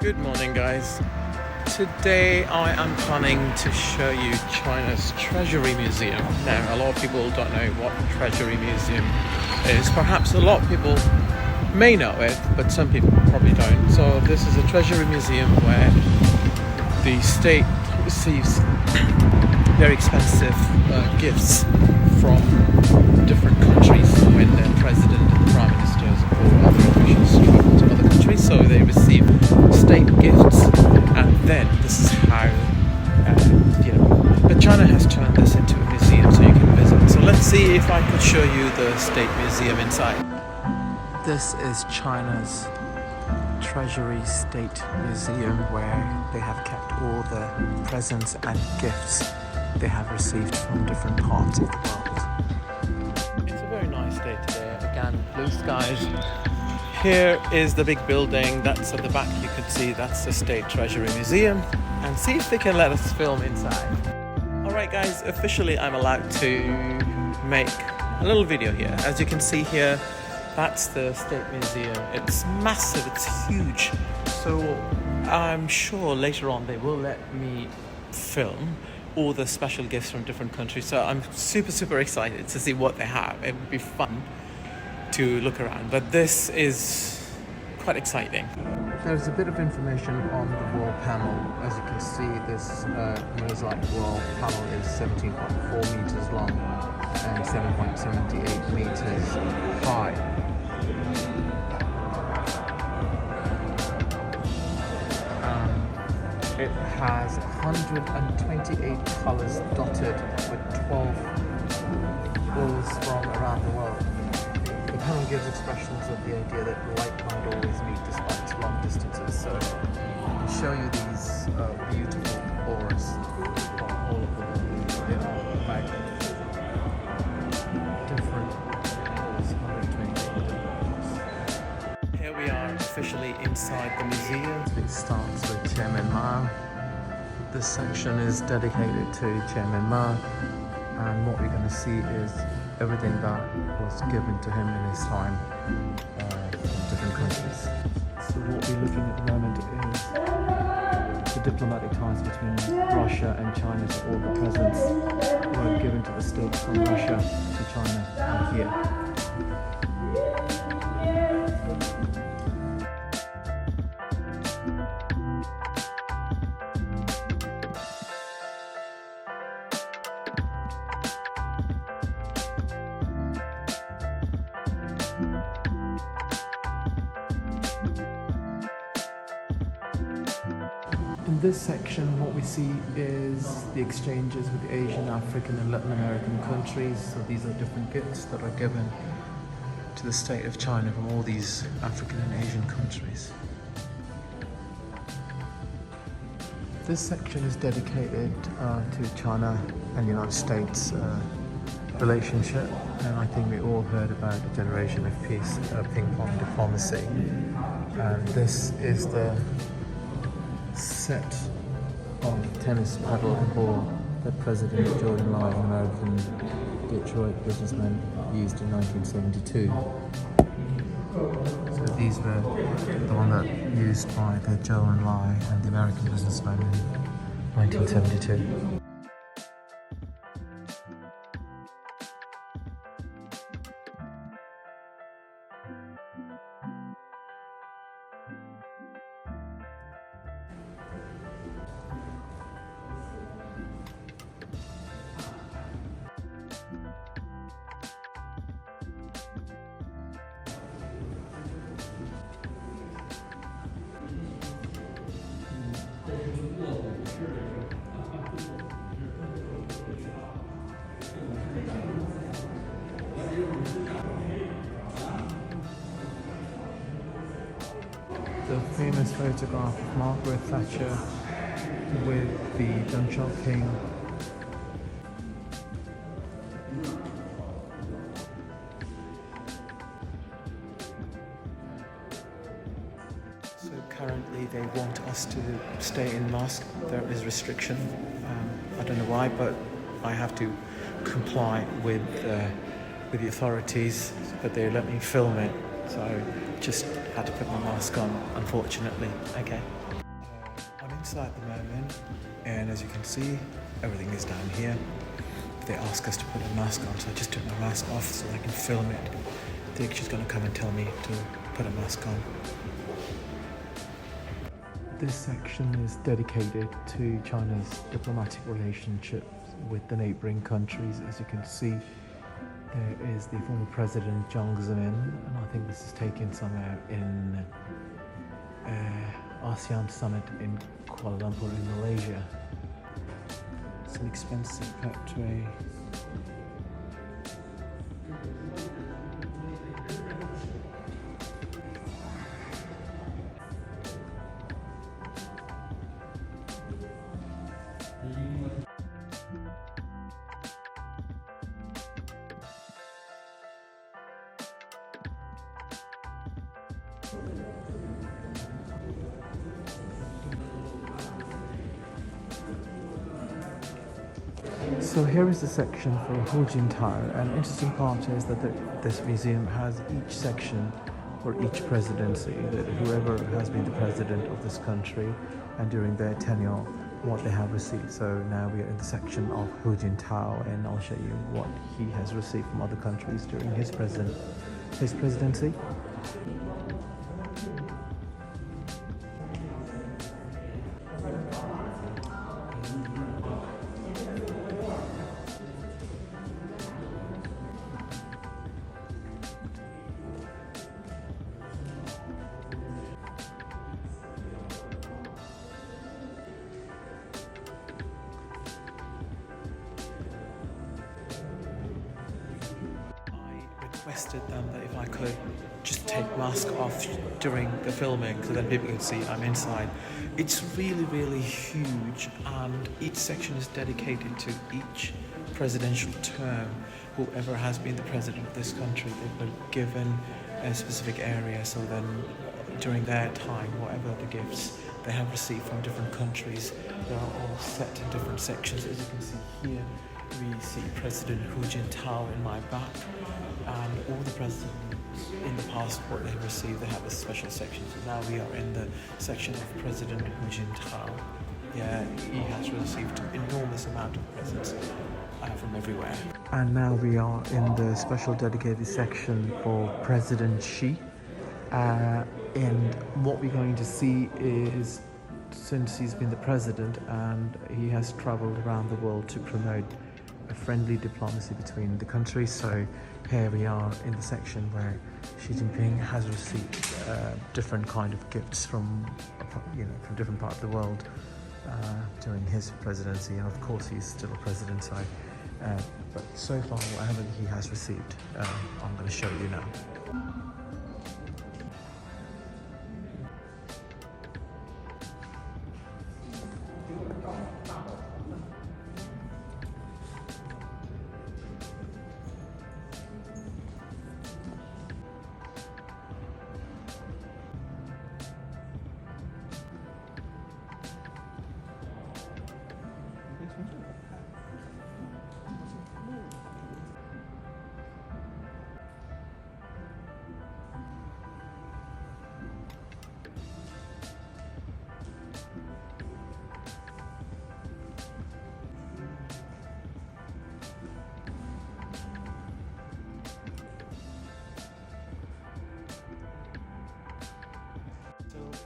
Good morning, guys. Today I am planning to show you China's Treasury Museum. Now, a lot of people don't know what Treasury Museum is. Perhaps a lot of people may know it, but some people probably don't. So this is a Treasury Museum where the state receives very expensive gifts from different countries when their president and prime ministers or other officials travel to other countries. So they receive state gifts, and then this is how but China has turned this into a museum so you can visit. So let's see if I could show you the state museum inside. This is China's Treasury State Museum, where they have kept all the presents and gifts they have received from different parts of the world. It's a very nice day today. Again, blue skies. Here is the big building. That's at the back. You can see that's the State Treasury Museum. And see if they can let us film inside. Alright guys, officially I'm allowed to make a little video here. As you can see here, that's the State Museum. It's massive, it's huge. So I'm sure later on they will let me film all the special gifts from different countries. So I'm super excited to see what they have. It would be fun to look around, but this is quite exciting. There's a bit of information on the wall panel. As you can see, this mosaic wall panel is 17.4 meters long and 7.78 meters high. It has 128 colors dotted with 12 balls from around the world. The panel gives expressions of the idea that light might always meet despite long distances. So I can show you these beautiful auras from all of the world. They are about different balls, 128 different balls. Here we are officially inside the museum. It starts with Chairman Mao. This section is dedicated to Chairman Mao, and what we're going to see is everything that was given to him in his time from different countries. So what we're looking at the moment is the diplomatic ties between Russia and China. So all the presents were given to the states from Russia to China are here. In this section, what we see is the exchanges with the Asian, African and Latin American countries. So these are different gifts that are given to the state of China from all these African and Asian countries. This section is dedicated to China and the United States relationship, and I think we all heard about the generation of peace, ping pong diplomacy. And this is the set of tennis paddle and ball that President George Lai, an American Detroit businessman, used in 1972. So these were the one that used by the Zhou Enlai and the American businessman in 1972. The famous photograph of Margaret Thatcher with the Deng Xiaoping. So currently they want us to stay in mosque. There is restriction. I don't know why, but I have to comply with the authorities, but they let me film it. So just had to put my mask on, unfortunately. Okay. inside the moment, and as you can see, everything is down here. They ask us to put a mask on, so I just took my mask off so I can film it. I think she's going to come and tell me to put a mask on. This section is dedicated to China's diplomatic relationships with the neighboring countries. As you can see, there is the former president Jiang Zemin, and I think this is taken somewhere in ASEAN summit in Kuala Lumpur in Malaysia. It's an expensive portrait. So here is the section for Hu Jintao, and the interesting part is that this museum has each section for each presidency, that whoever has been the president of this country and during their tenure, what they have received. So now we are in the section of Hu Jintao, and I'll show you what he has received from other countries during his presidency. Requested them that if I could just take mask off during the filming so then people can see I'm inside. It's really huge, and each section is dedicated to each presidential term. Whoever has been the president of this country, they've been given a specific area, so then during their time, whatever the gifts they have received from different countries, they're all set in different sections. As you can see here, we see President Hu Jintao in my back, and all the presidents in the past, what they received, they have a special section. So now we are in the section of President Hu Jintao. Yeah, he has received an enormous amount of presents from everywhere. And now we are in the special dedicated section for President Xi. And what we're going to see is, since he's been the president and he has traveled around the world to promote a friendly diplomacy between the countries, so here we are in the section where Xi Jinping has received different kind of gifts from different parts of the world during his presidency, and of course he's still a president, so but so far whatever he has received, I'm going to show you now.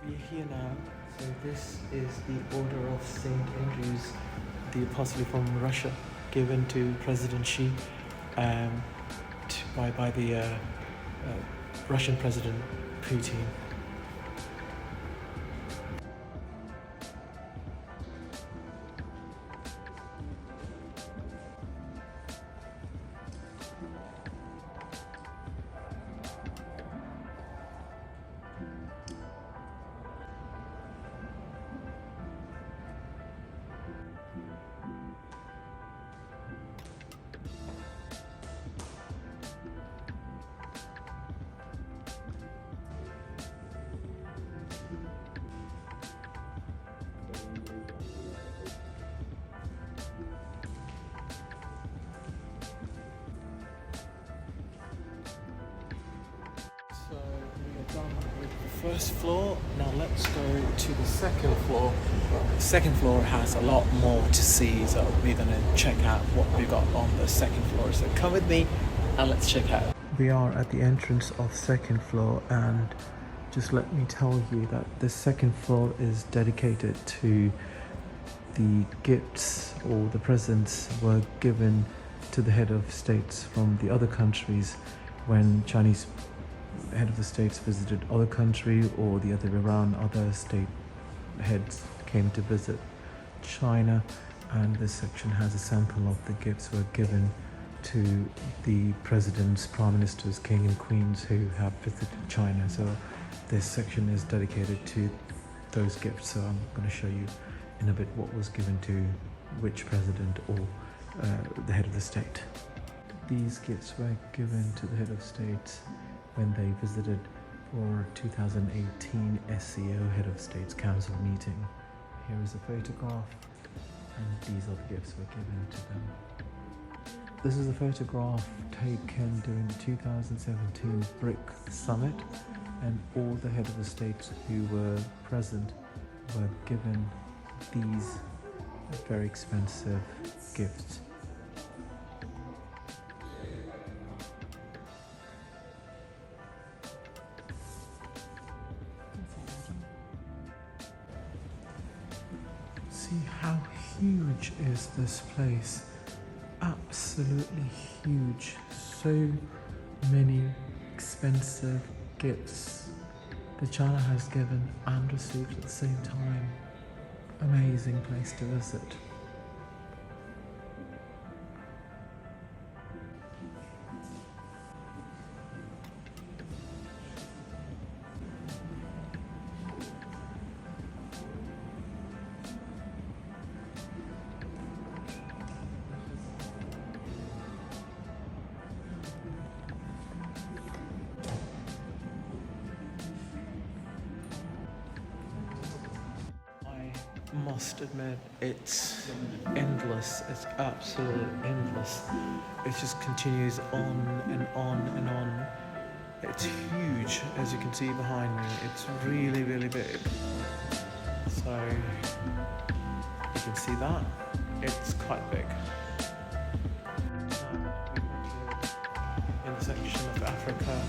We're here now. So this is the Order of St. Andrews, the apostle from Russia, given to President Xi by the Russian President Putin. first floor. Now let's go to the second floor. The second floor has a lot more to see, so we're gonna check out what we got on the second floor. So come with me and let's check out. We are at the entrance of second floor, and just let me tell you that the second floor is dedicated to the gifts or the presents were given to the head of states from the other countries when Chinese head of the states visited other country, or the other way around, other state heads came to visit China. And this section has a sample of the gifts were given to the presidents, prime ministers, king and queens who have visited China. So this section is dedicated to those gifts. So I'm going to show you in a bit what was given to which president or the head of the state. These gifts were given to the head of state when they visited for 2018 SCO Head of States Council meeting. Here is a photograph, and these are the gifts were given to them. This is a photograph taken during the 2017 BRIC Summit, and all the head of the states who were present were given these very expensive gifts. See how huge is this place? Absolutely huge. So many expensive gifts that China has given and received at the same time. Amazing place to visit. Must admit, it's endless. It's absolutely endless. It just continues on and on and on. It's huge, as you can see behind me. It's really, really big. So you can see that. It's quite big. In the section of Africa,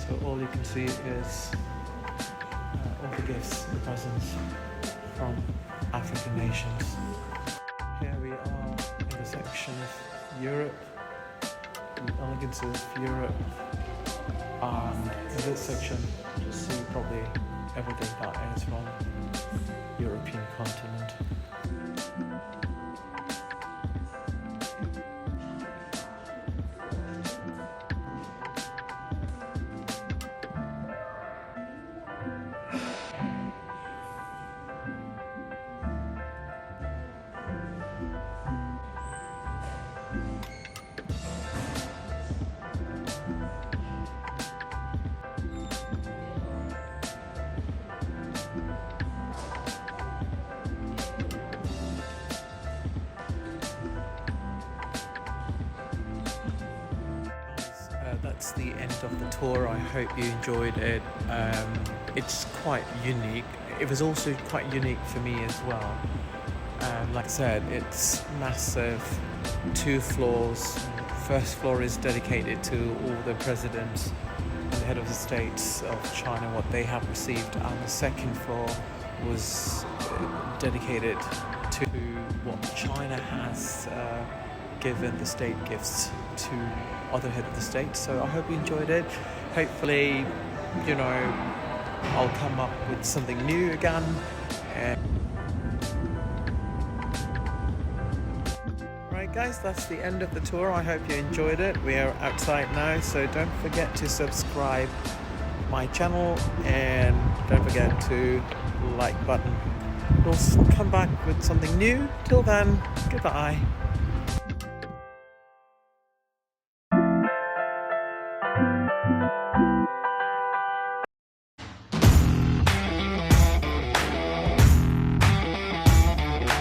so all you can see is all the gifts, the presents from African nations. Here we are in the section of Europe, the elegance of Europe, and in this section you'll see probably everything that is from the European continent. That's the end of the tour. I hope you enjoyed it. It's quite unique. It was also quite unique for me as well. Like I said, it's massive, 2 floors. First floor is dedicated to all the presidents and the head of the states of China, what they have received, and the second floor was dedicated to what China has given the state gifts to other head of the state. So I hope you enjoyed it. Hopefully, you know, I'll come up with something new again. Right guys, that's the end of the tour. I hope you enjoyed it. We are outside now, so don't forget to subscribe my channel and don't forget to like button. We'll come back with something new. Till then, goodbye.